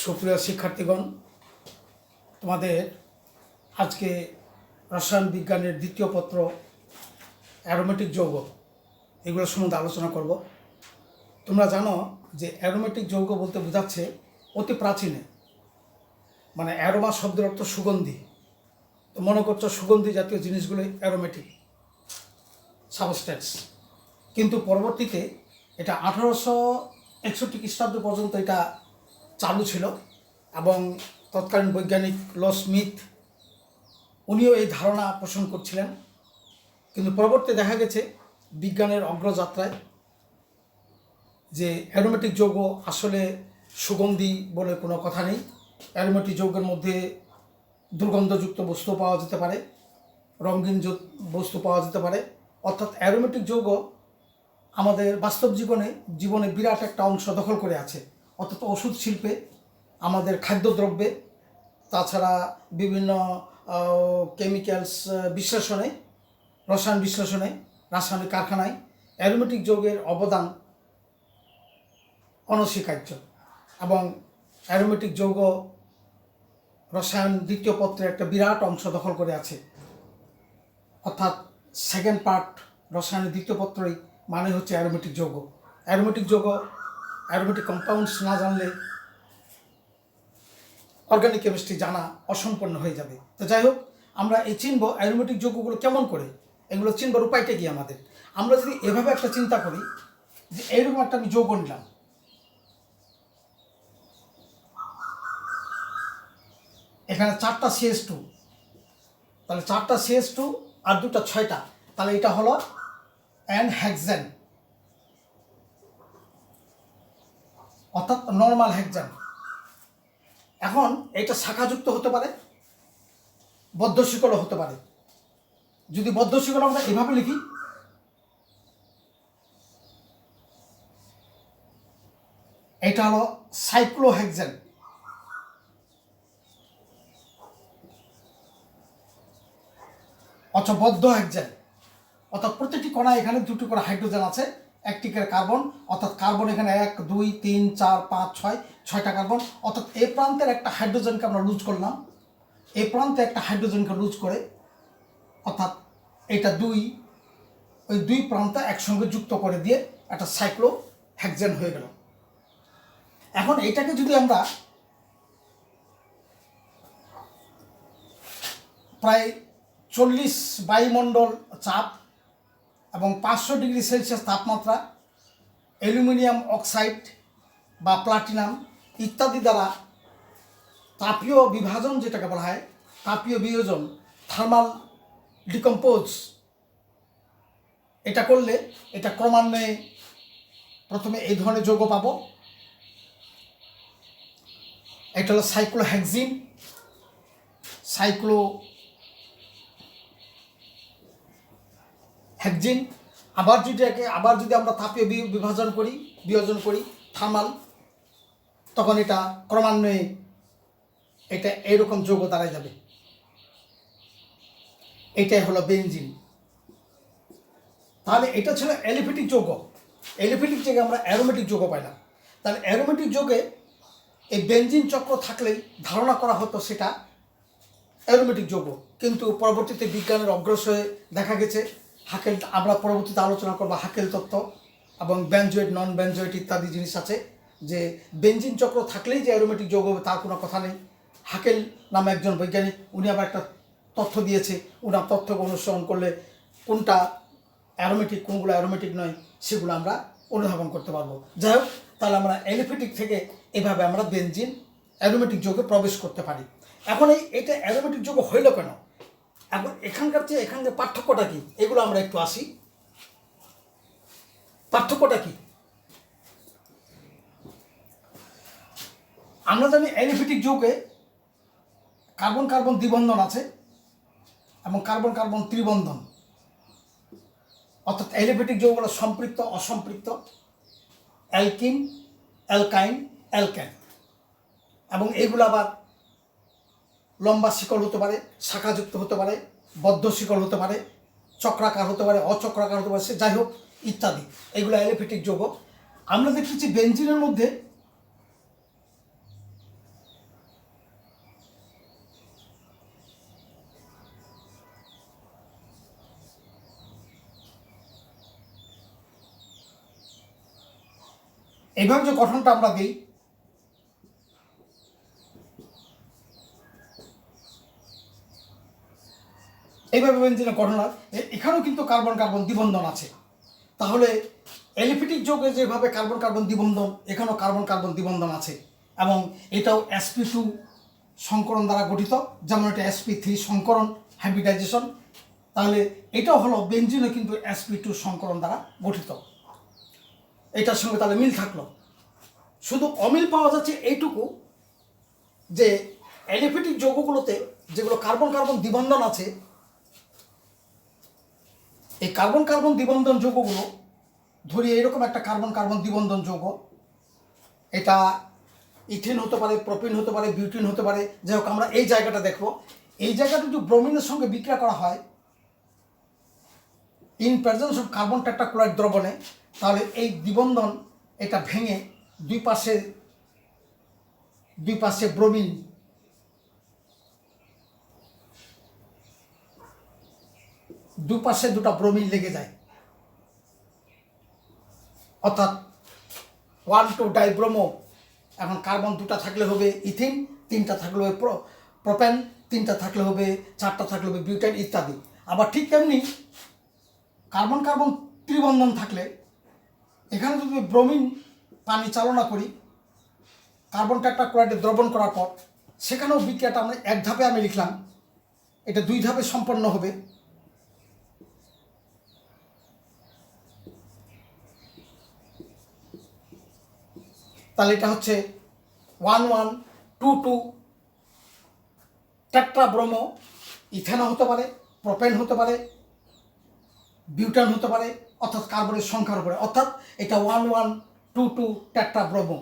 সুপ্রিয় শিক্ষার্থীগণ, তোমাদের আজকে রসায়ন বিজ্ঞানের দ্বিতীয় পত্র অ্যারোমেটিক যৌগ এগুলো সম্বন্ধে আলোচনা করব। তোমরা জানো যে অ্যারোমেটিক যৌগ বলতে বোঝাচ্ছে অতি প্রাচীনে, মানে অ্যারোমা শব্দের অর্থ সুগন্ধি। তো মনে করছো সুগন্ধি জাতীয় জিনিসগুলোই অ্যারোমেটিক সাবস্টেন্স। কিন্তু পরবর্তীতে এটা 1861 খ্রিস্টাব্দ পর্যন্ত এটা চালু ছিল এবং তৎকালীন বৈজ্ঞানিক ল স্মিথ উনিও এই ধারণা পোষণ করছিলেন। কিন্তু পরবর্তী দেখা গেছে বিজ্ঞানের অগ্রযাত্রায় যে অ্যারোমেটিক যৌগ আসলে সুগন্ধি বলে কোনো কথা নেই। অ্যারোমেটিক যৌগের মধ্যে দুর্গন্ধযুক্ত বস্তু পাওয়া যেতে পারে, রঙিন বস্তু পাওয়া যেতে পারে। অর্থাৎ অ্যারোমেটিক যৌগ আমাদের বাস্তব জীবনে বিরাট একটা অংশ দখল করে আছে। অর্থাৎ ওষুধ শিল্পে, আমাদের খাদ্যদ্রব্যে, তাছাড়া বিভিন্ন কেমিক্যালস বিশ্লেষণে, রসায়ন বিশ্লেষণে, রাসায়নিক কারখানায় অ্যারোমেটিক যৌগের অবদান অনস্বীকার্য। এবং অ্যারোমেটিক যৌগ রসায়ন দ্বিতীয় পত্রে একটা বিরাট অংশ দখল করে আছে। অর্থাৎ সেকেন্ড পার্ট রসায়নের দ্বিতীয় পত্রই মানে হচ্ছে অ্যারোমেটিক যৌগ। অ্যারোমেটিক যৌগ, অ্যারোমেটিক কম্পাউন্ডস না জানলে অর্গানিক কেমিস্ট্রি জানা অসম্পূর্ণ হয়ে যাবে। তো যাই হোক, আমরা এই চিনব অ্যারোমেটিক যৌগগুলো কেমন করে, এগুলো চিনবার উপায়টা কি আমাদের। আমরা যদি এভাবে একটা চিন্তা করি যে এইরকম একটা আমি যৌগ নিলাম, এখানে 4টা CH2, তাহলে 4টা CH2 আর 2টা 6টা, তাহলে এটা হলো হেক্সেন, অর্থাৎ নর্মাল হেক্সেন। এখন এটা শাখাযুক্ত হতে পারে, বদ্ধ শিকলও হতে পারে। যদি বদ্ধ শিকল আমরা এভাবে লিখি, এটা হলো সাইক্লোহেক্সেন। অর্থাৎ বদ্ধ হেক্সেন, অর্থাৎ প্রতিটি কণায় এখানে 2টি করে হাইড্রোজেন আছে, 1টি করে কার্বন। অর্থাৎ কার্বন এখানে 1 2 3 4 5 6, 6টা কার্বন। অর্থাৎ এই প্রান্তের একটা হাইড্রোজেনকে আমরা লুজ করলাম, এই প্রান্তে একটা হাইড্রোজেনকে লুজ করে, অর্থাৎ এটা ওই দুই প্রান্ত একসঙ্গে যুক্ত করে দিয়ে একটা সাইক্লোহেক্সেন হয়ে গেল। এখন এটাকে যদি আমরা প্রায় 40 বায়ুমণ্ডল চাপ এবং 500 ডিগ্রি সেলসিয়াস তাপমাত্রা, অ্যালুমিনিয়াম অক্সাইড বা প্লাটিনাম ইত্যাদি দ্বারা তাপীয় বিভাজন, যেটাকে বলা হয় তাপীয় বিয়োজন, থার্মাল ডিকম্পোজ, এটা করলে এটা ক্রমান্বয়ে প্রথমে এই ধরনের যৌগ পাবো। এটা হলো সাইক্লোহেক্সিন, সাইক্লোহেক্সিন। আবার যদি আমরা তাপীয় বিয়োজন করি থার্মাল, তখন এটা ক্রমান্বয়ে এটা এরকম যৌগ দাঁড়ায় যাবে। এটাই হলো বেনজিন। তাহলে এটা ছিল অ্যালিফেটিক যৌগ। অ্যালিফেটিক থেকে আমরা অ্যারোমেটিক যৌগ পাইলাম। তাহলে অ্যারোমেটিক যৌগে এই বেনজিন চক্র থাকলেই ধারণা করা হতো সেটা অ্যারোমেটিক যৌগ। কিন্তু পরবর্তীতে বিজ্ঞানের অগ্রসরে দেখা গেছে হাকেল, আমরা পরবর্তীতে আলোচনা করবো হাকেল তত্ত্ব এবং বেনজয়েড নন বেনজয়েড ইত্যাদি জিনিস আছে, যে বেনজিন চক্র থাকলেই যে অ্যারোমেটিক যৌগ হবে তার কোনো কথা নেই। হাকেল নামে একজন বৈজ্ঞানিক, উনি আবার একটা তথ্য দিয়েছে, ওনার তথ্যকে অনুসরণ করলে কোনটা অ্যারোমেটিক কোনগুলো অ্যারোমেটিক নয় সেগুলো আমরা অনুধাবন করতে পারবো। যাই হোক, তাহলে আমরা অ্যালিফেটিক থেকে এভাবে আমরা বেনজিন অ্যারোমেটিক যৌগে প্রবেশ করতে পারি। এখন এটা অ্যারোমেটিক যৌগ হইল কেন? এখন এখানকার পার্থক্যটা কি, এগুলো আমরা একটু আসি। পার্থক্যটা কি? আমরা জানি অ্যালিফেটিক যৌগে কার্বন কার্বন দ্বিবন্ধন আছে এবং কার্বন কার্বন ত্রিবন্ধন। অর্থাৎ অ্যালিফেটিক যৌগগুলো সম্পৃক্ত, অসম্পৃক্ত, অ্যালকিন, অ্যালকাইন, অ্যালকেন। এবং এইগুলো আবার লম্বা শিকল হতে পারে, শাখাযুক্ত হতে পারে, বদ্ধ শিকল হতে পারে, চক্রাকার হতে পারে, অচক্রাকার হতে পারে, যাই হোক ইত্যাদি। এগুলো অ্যালিফেটিক যৌগ। আমরা দেখতেছি বেনজিনের মধ্যে এইভাবে যে গঠনটা আমরা দিই, এইভাবে বেঞ্জিনের গঠন হয়, এখানেও কিন্তু কার্বন কার্বন দ্বিবন্ধন আছে। তাহলে অ্যালিফেটিক যৌগে যেভাবে কার্বন কার্বন দ্বিবন্ধন, এখানেও কার্বন কার্বন দ্বিবন্ধন আছে এবং এটাও sp2 সংকরণ দ্বারা গঠিত, যেমন এটা sp3 সংকরণ হাইব্রিডাইজেশন। তাহলে এটাও হলো বেঞ্জিনও কিন্তু sp2 সংকরণ দ্বারা গঠিত। এটার সঙ্গে তাহলে মিল থাকলো। শুধু অমিল পাওয়া যাচ্ছে এইটুকু যে অ্যালিফেটিক যৌগগুলোতে যেগুলো কার্বন কার্বন দ্বিবন্ধন আছে, এই কার্বন কার্বন দ্বিবন্ধন যৌগগুলো, ধরি এরকম একটা কার্বন কার্বন দ্বিবন্ধন যৌগ, এটা ইথিন হতে পারে, প্রোপিন হতে পারে, বিউটিন হতে পারে, যাই হোক আমরা এই জায়গাটা দেখব। এই জায়গাটা যদি ব্রোমিনের সঙ্গে বিক্রিয়া করা হয় in presence of carbon tetrachloride দ্রবণে, তাহলে এই দ্বিবন্ধন এটা ভেঙে দুই পাশে ব্রোমিন, দুপাশে দুটা ব্রোমিন লেগে যায়, অর্থাৎ 1,2 ডাইব্রোমো। এখন কার্বন দুটা থাকলে হবে ইথিন, তিনটা থাকলে হবে প্রোপেন, তিনটা থাকলে হবে, চারটা থাকলে হবে বিউটেন ইত্যাদি। আবার ঠিক তেমনি কার্বন কার্বন ত্রিবন্ধন থাকলে এখানে যদি ব্রোমিন পানি চালনা করি কার্বন টেট্রাক্লোরাইডে দ্রবণ করার পর, সেখানেও বিক্রিয়াটা আমরা এক ধাপে আমি লিখলাম, এটা দুই ধাপে সম্পন্ন হবে। তাহলে এটা হচ্ছে 1122 টেট্রাব্রোমো ইথেনও হতে পারে, প্রোপেন হতে পারে, বিউটান হতে পারে, অর্থাৎ কার্বনের সংখ্যার উপরে, অর্থাৎ এটা 1122 টেট্রাব্রোমো।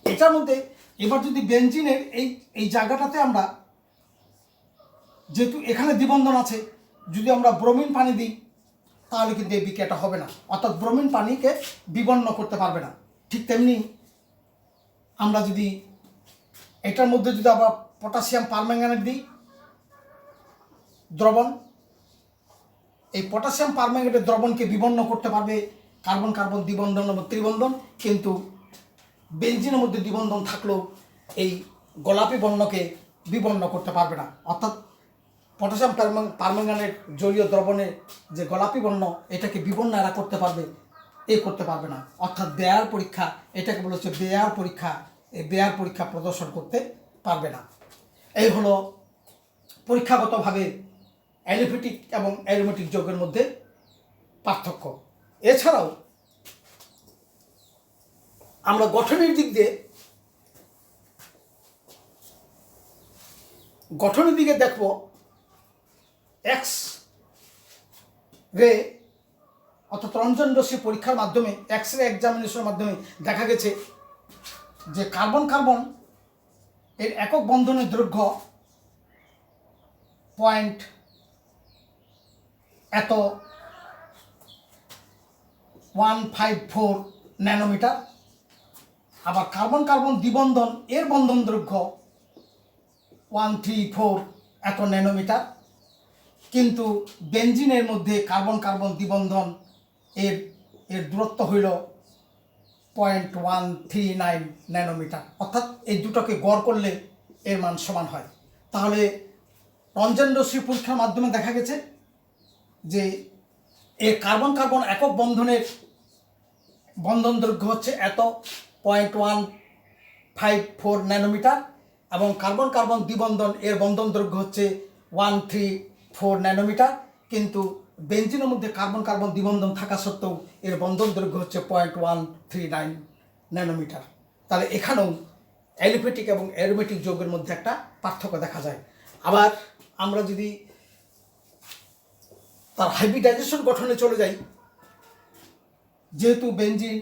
এটার মধ্যে এবার যদি বেঞ্জিনের এই জায়গাটাতে আমরা, যেহেতু এখানে দ্বিবন্ধন আছে, যদি আমরা ব্রোমিন পানি দিই তাহলে কিন্তু এই বিক্রিয়াটা হবে না, অর্থাৎ ব্রোমিন পানিকে বিবন্ন করতে পারবে না। ঠিক তেমনি আমরা যদি এটার মধ্যে যদি আবার পটাশিয়াম পারম্যাঙ্গানেট দিই দ্রবণ, এই পটাশিয়াম পারম্যাঙ্গানেটের দ্রবণকে বিবন্ন করতে পারবে কার্বন কার্বন দ্বিবন্ধন এবং ত্রিবন্ধন, কিন্তু বেঞ্জিনের মধ্যে দ্বিবন্ধন থাকলেও এই গোলাপি বর্ণকে বিবন্ন করতে পারবে না, অর্থাৎ পটাশিয়াম পারম্যাঙ্গানেট জলীয় দ্রবণের যে গোলাপি বর্ণ, এটাকে বিবন্ন এরা করতে পারবে, করতে পারবে না, অর্থাৎ বেয়ার পরীক্ষা, এটাকে বলা হচ্ছে বেয়ার পরীক্ষা, এই বেয়ার পরীক্ষা প্রদর্শন করতে পারবে না। এই হলো পরীক্ষাগতভাবে অ্যালিফেটিক এবং অ্যারোমেটিক যৌগের মধ্যে পার্থক্য। এছাড়াও আমরা গঠনের দিক দিয়ে দেখব এক্স রে, অর্থাৎ রঞ্জন রশ্মি পরীক্ষার মাধ্যমে, এক্স রে এক্সামিনেশনের মাধ্যমে দেখা গেছে যে কার্বন কার্বন এর একক বন্ধনের দৈর্ঘ্য পয়েন্ট এত 154 ন্যানোমিটার, আবার কার্বন কার্বন দ্বিবন্ধন এর বন্ধন দৈর্ঘ্য 134 এত ন্যানোমিটার, কিন্তু বেঞ্জিনের মধ্যে কার্বন কার্বন দ্বিবন্ধন এর দূরত্ব হইল 0.139 ন্যানোমিটার, অর্থাৎ এই দুটোকে গড় করলে এর মান সমান হয়। তাহলে রঞ্জন রশ্মি পরীক্ষার মাধ্যমে দেখা গেছে যে এর কার্বন কার্বন একক বন্ধনের বন্ধন দৈর্ঘ্য হচ্ছে এত 0.154 ন্যানোমিটার, এবং কার্বন কার্বন দ্বিবন্ধন এর বন্ধন দৈর্ঘ্য হচ্ছে 134 ন্যানোমিটার, কিন্তু বেঞ্জিনের মধ্যে কার্বন কার্বন দ্বিবন্ধন থাকা সত্ত্বেও এর বন্ধন দৈর্ঘ্য হচ্ছে 0.139 ন্যানোমিটার। তাহলে এখানেও অ্যালিফেটিক এবং অ্যারোমেটিক যৌগের মধ্যে একটা পার্থক্য দেখা যায়। আবার আমরা যদি তার হাইব্রিডাইজেশন গঠনে চলে যাই, যেহেতু বেঞ্জিন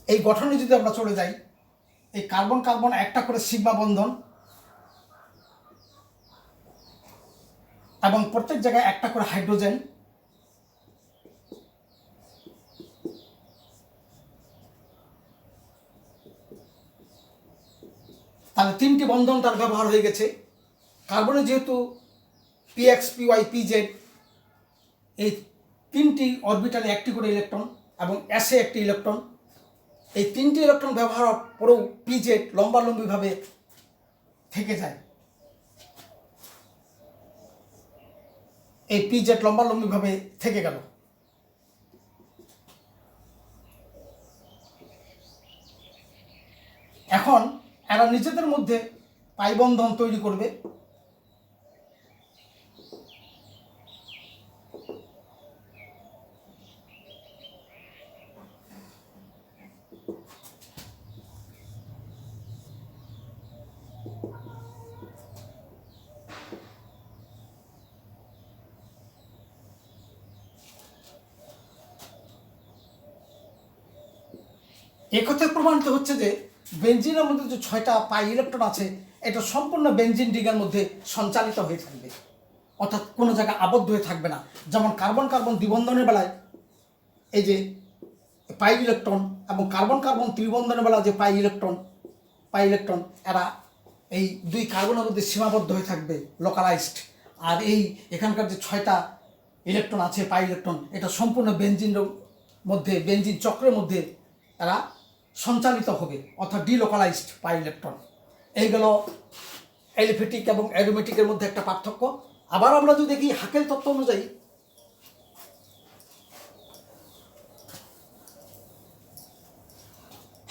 এই গঠনে যদি আমরা চলে যাই, এই কার্বন কার্বন একটা করে সিগমা বন্ধন এবং প্রত্যেক জায়গায় একটা করে হাইড্রোজেন, তাহলে তিনটি বন্ধন তার ব্যবহার হয়ে গেছে। কার্বনে যেহেতু পিএক্স, পিওয়াই, পিজেড এই তিনটি অরবিটালে একটি করে ইলেকট্রন এবং এসে একটি ইলেকট্রন, এই তিনটি ইলেকট্রন ব্যবহার করেও পিজেড লম্বালম্বিভাবে থেকে যায়। এই পিজেড লম্বালম্বিভাবে থেকে গেল। এখন এরা নিজেদের মধ্যে পাই বন্ধন তৈরি করবে। একথায় প্রমাণিত হচ্ছে যে বেঞ্জিনের মধ্যে যে 6টা পাই ইলেকট্রন আছে এটা সম্পূর্ণ বেঞ্জিন রিংয়ের মধ্যে সঞ্চালিত হয়ে থাকবে, অর্থাৎ কোনো জায়গায় আবদ্ধ হয়ে থাকবে না। যেমন কার্বন কার্বন দ্বিবন্ধনের বেলায় এই যে পাই ইলেকট্রন এবং কার্বন কার্বন ত্রিবন্ধনের বেলা যে পাই ইলেকট্রন এরা এই দুই কার্বনের মধ্যে সীমাবদ্ধ হয়ে থাকবে, লোকালাইজড। আর এই এখানকার যে 6টা ইলেকট্রন আছে পাই ইলেকট্রন এটা সম্পূর্ণ বেঞ্জিন চক্রের মধ্যে এরা সঞ্চালিত হবে, অর্থাৎ ডিলোকালাইজড পাই ইলেকট্রন। এইগুলো অ্যালিফেটিক এবং অ্যারোমেটিকের মধ্যে একটা পার্থক্য। আবার আমরা যদি দেখি হাকেল তত্ত্ব অনুযায়ী,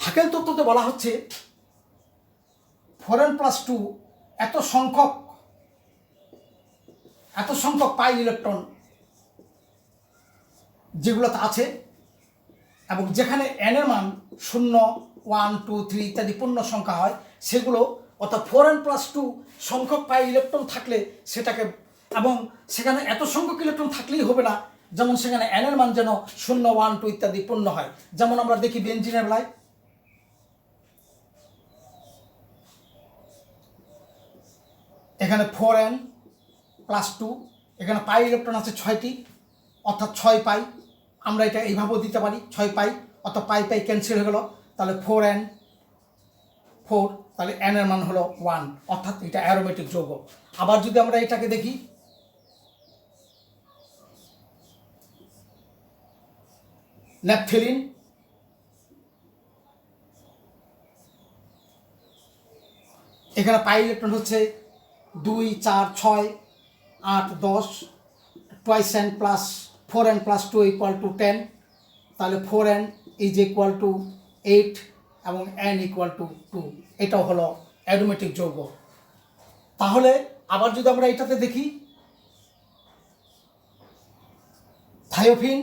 হাকেল তত্ত্বতে বলা হচ্ছে 4n+2 এত সংখ্যক পাই ইলেকট্রন যেগুলোতে আছে এবং যেখানে n এর মান 0, 1, 2, 3 ইত্যাদি পূর্ণ সংখ্যা হয় সেগুলো, অর্থাৎ 4n+2 সংখ্যক পাই ইলেকট্রন থাকলে সেটাকে, এবং সেখানে এত সংখ্যক ইলেকট্রন থাকলেই হবে না, যেমন সেখানে n এর মান যেন 0, 1, 2 ইত্যাদি পূর্ণ হয়। যেমন আমরা দেখি বেঞ্জিনের বেলায় এখানে 4n+2, এখানে পাই ইলেকট্রন আছে 6টি, অর্থাৎ 6 পাই। আমরা এটা এইভাবেও দিতে পারি 6 পাই, অর্থাৎ পাই ক্যান্সেল হয়ে গেল, তাহলে 4n4, তাহলে n এর মান হলো 1, অর্থাৎ এটা অ্যারোমেটিক যৌগ। আবার যদি আমরা এটাকে দেখি ন্যাপথেলিন, এখানে পাই ইলেকট্রন হচ্ছে 2, 4, 6, 8, 10, twice n plus 4n+2 = 10, তাহলে 4n = 8 এবং n = 2, এটাও হলো অ্যারোমেটিক যৌগ। তাহলে আবার যদি আমরা এটাতে দেখি থায়োফিন,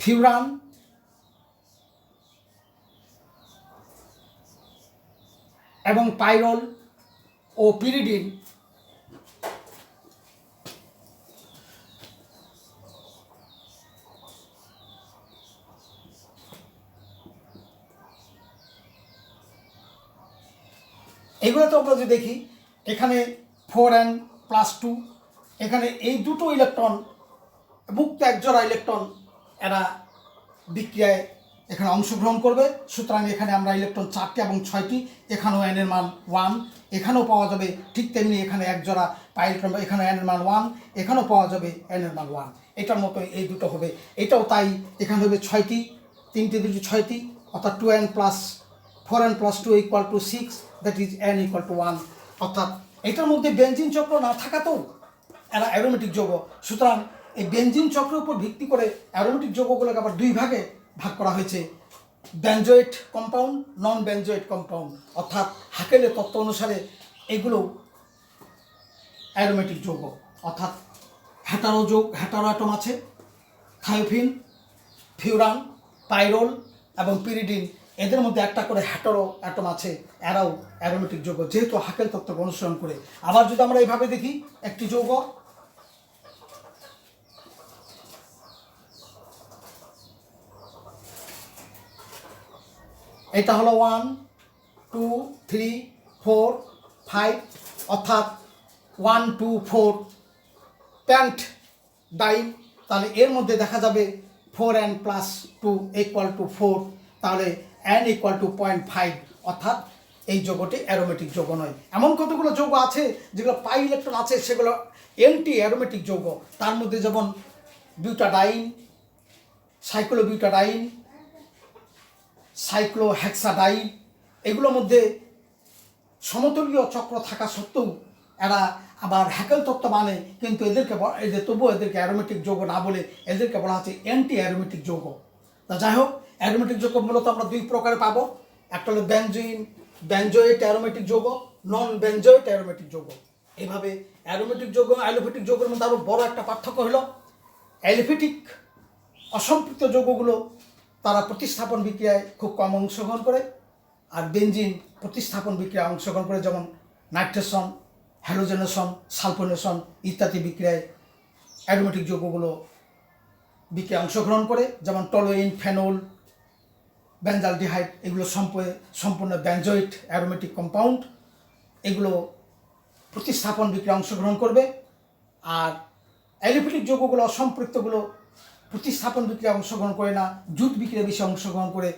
ফিউরান এবং পাইরল ও পিরিডিন এগুলো তো আমরা যদি দেখি এখানে 4n+2, এখানে এই দুটো ইলেকট্রন মুক্ত একজোড়া ইলেকট্রন এরা বিক্রিয়ায় এখানে অংশগ্রহণ করবে। সুতরাং এখানে আমরা ইলেকট্রন 4টি এবং 6টি, এখানেও n এর মান 1, এখানেও পাওয়া যাবে ঠিক তেমনি এখানে একজোড়া পাই ইলেকট্রন, এখানে n এর মান 1, এখানেও পাওয়া যাবে n এর মান 1। এটার মতো এই দুটো হবে, এটাও তাই, এখানে হবে 6টি, 3টে 2টি 6টি, অর্থাৎ 4n+2 = 6, দ্যাট ইজ n = 1। অর্থাৎ এটার মধ্যে বেঞ্জিন চক্র না থাকাতেও এরা অ্যারোমেটিক যৌগ। সুতরাং এই বেঞ্জিন চক্রের উপর ভিত্তি করে অ্যারোমেটিক যৌগগুলোকে আবার দুই ভাগে ভাগ করা হয়েছে, বেনজোয়েট কম্পাউন্ড, নন বেনজোয়েট কম্পাউন্ড। অর্থাৎ হাকেলের তত্ত্ব অনুসারে এগুলো অ্যারোমেটিক যৌগ, অর্থাৎ হ্যাটারো অ্যাটম আছে, থায়োফিন, ফিউরান, পাইরল এবং পিরিডিন, এদের মধ্যে একটা করে হ্যাটারো অ্যাটম আছে, এরাও অ্যারোমেটিক যৌগ, যেহেতু হাকেল তত্ত্বকে অনুসরণ করে। আবার যদি আমরা এইভাবে দেখি একটি যৌগ, এটা হলো 1, 2, 3, 4, 5, অর্থাৎ 1, 2, 4 প্যান্ট ডাইন। তাহলে এর মধ্যে দেখা যাবে 4n+2 = 4, তাহলে n = 0.5, অর্থাৎ এই যৌগটি অ্যারোমেটিক যৌগ নয়। এমন কতগুলো যৌগ আছে যেগুলো পাই ইলেকট্রন আছে, সেগুলো অ্যান্টি অ্যারোমেটিক যৌগ। তার মধ্যে যেমন বিউটাডাইন, সাইক্লোবিউটাডাইন, সাইক্লোহেক্সাডাইন, এগুলোর মধ্যে সমতলীয় চক্র থাকা সত্ত্বেও এরা আবার হ্যাকেল তত্ত্ব মানে, কিন্তু তবুও এদেরকে অ্যারোমেটিক যৌগ না বলে এদেরকে বলা হচ্ছে অ্যান্টি অ্যারোমেটিক যৌগ। তা যাই হোক, অ্যারোমেটিক যৌগ মূলত আমরা দুই প্রকারে পাবো। একটা হলো বেনজোয়েট অ্যারোমেটিক যৌগ, নন বেনজোয়েট অ্যারোমেটিক যৌগ। এইভাবে অ্যারোমেটিক যৌগ অ্যালোফেটিক যৌগের মধ্যে আরও বড় একটা পার্থক্য হলো, অ্যালোফেটিক অসম্পৃক্ত যৌগগুলো তারা প্রতিস্থাপন বিক্রিয়ায় খুব কম অংশগ্রহণ করে, আর বেনজিন প্রতিস্থাপন বিক্রিয়ায় অংশগ্রহণ করে, যেমন নাইট্রেশন, হ্যালোজেনেশন, সালফোনেশন ইত্যাদি বিক্রিয়ায় অ্যারোমেটিক যৌগগুলো বিক্রিয়ায় অংশগ্রহণ করে, যেমন টলোইন, ফেনল, বেনজালডিহাইড, এগুলো সম্পূর্ণ বেনজোয়েট অ্যারোমেটিক কম্পাউন্ড। এগুলো প্রতিস্থাপন বিক্রিয়ায় অংশগ্রহণ করবে। আর অ্যালোফেটিক যৌগগুলো অসম্পৃক্তগুলো প্রতিস্থাপন বিক্রিয়ায় অংশগ্রহণ করে না, জুট বিক্রিয়া বেশি অংশগ্রহণ করে।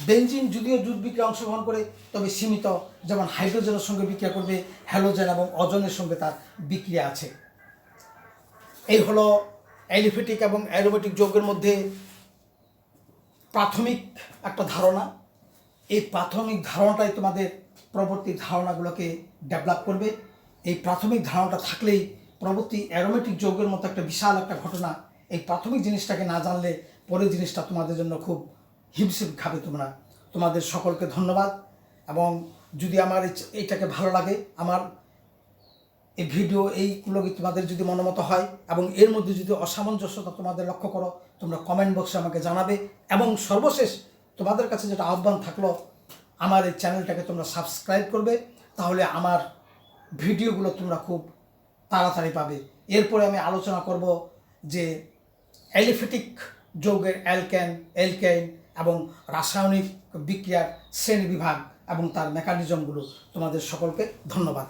বেনজিন যদিও জুট বিক্রিয়া অংশগ্রহণ করে, তবে সীমিত, যেমন হাইড্রোজেনের সঙ্গে বিক্রিয়া করবে, হ্যালোজেন এবং অজনের সঙ্গে তার বিক্রিয়া আছে। এই হলো অ্যালোফেটিক এবং অ্যারোমেটিক যৌগের মধ্যে প্রাথমিক একটা ধারণা। এই প্রাথমিক ধারণাটাই তোমাদের পরবর্তী ধারণাগুলোকে ডেভেলপ করবে। এই প্রাথমিক ধারণাটা থাকলেই পরবর্তী অ্যারোমেটিক যৌগের মতো একটা বিশাল একটা ঘটনা, এই প্রাথমিক জিনিসটাকে না জানলে পরের জিনিসটা তোমাদের জন্য খুব হিমশিম খাবে। তোমাদের সকলকে ধন্যবাদ। এবং যদি আমার এইটাকে ভালো লাগে, আমার এই ভিডিও এইগুলো তোমাদের যদি মনোমত হয় এবং এর মধ্যে যদি অসামঞ্জস্যতা তোমাদের লক্ষ্য করো, তোমরা কমেন্ট বক্সে আমাকে জানাবে। এবং সর্বশেষ তোমাদের কাছে যেটা আহ্বান থাকলো, আমার এই চ্যানেলটাকে তোমরা সাবস্ক্রাইব করবে, তাহলে আমার ভিডিওগুলো তোমরা খুব তাড়াতাড়ি পাবে। এরপরে আমি আলোচনা করব যে অ্যালোফেটিক যৌগের অ্যালকাইন এবং রাসায়নিক বিক্রিয়ার শ্রেণীবিভাগ এবং তার মেকানিজমগুলো। তোমাদের সকলকে ধন্যবাদ।